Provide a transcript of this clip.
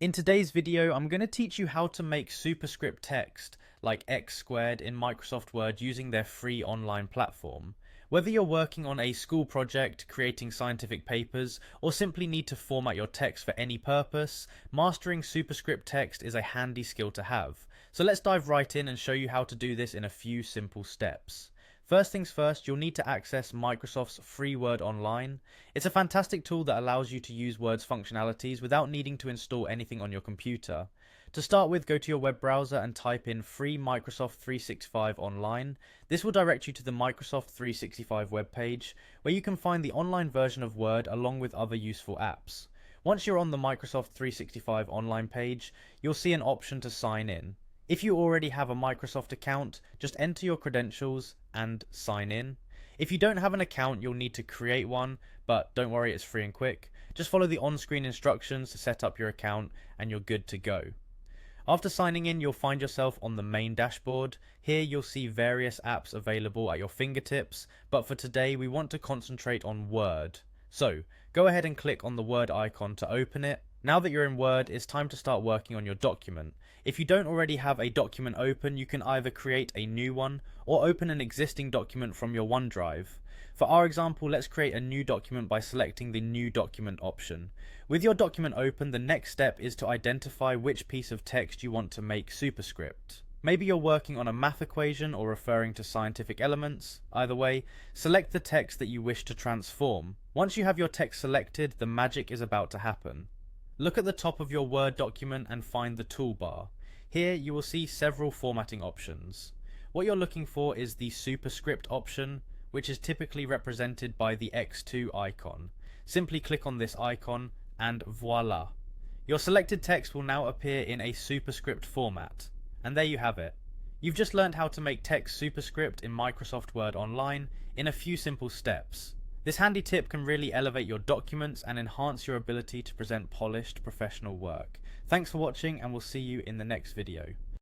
In today's video, I'm going to teach you how to make superscript text like X squared in Microsoft Word using their free online platform. Whether you're working on a school project, creating scientific papers, or simply need to format your text for any purpose, mastering superscript text is a handy skill to have. So let's dive right in and show you how to do this in a few simple steps. First things first, you'll need to access Microsoft's free Word Online. It's a fantastic tool that allows you to use Word's functionalities without needing to install anything on your computer. To start with, go to your web browser and type in free Microsoft 365 Online. This will direct you to the Microsoft 365 webpage, where you can find the online version of Word along with other useful apps. Once you're on the Microsoft 365 Online page, you'll see an option to sign in. If you already have a Microsoft account, just enter your credentials and sign in. If you don't have an account, you'll need to create one, but don't worry, it's free and quick. Just follow the on-screen instructions to set up your account and you're good to go. After signing in, you'll find yourself on the main dashboard. Here you'll see various apps available at your fingertips, but for today we want to concentrate on Word. So, go ahead and click on the Word icon to open it. Now that you're in Word, it's time to start working on your document. If you don't already have a document open, you can either create a new one or open an existing document from your OneDrive. For our example, let's create a new document by selecting the New Document option. With your document open, the next step is to identify which piece of text you want to make superscript. Maybe you're working on a math equation or referring to scientific elements. Either way, select the text that you wish to transform. Once you have your text selected, the magic is about to happen. Look at the top of your Word document and find the toolbar. Here you will see several formatting options. What you're looking for is the superscript option, which is typically represented by the X2 icon. Simply click on this icon and voila! Your selected text will now appear in a superscript format. And there you have it. You've just learned how to make text superscript in Microsoft Word Online in a few simple steps. This handy tip can really elevate your documents and enhance your ability to present polished professional work. Thanks for watching, and we'll see you in the next video.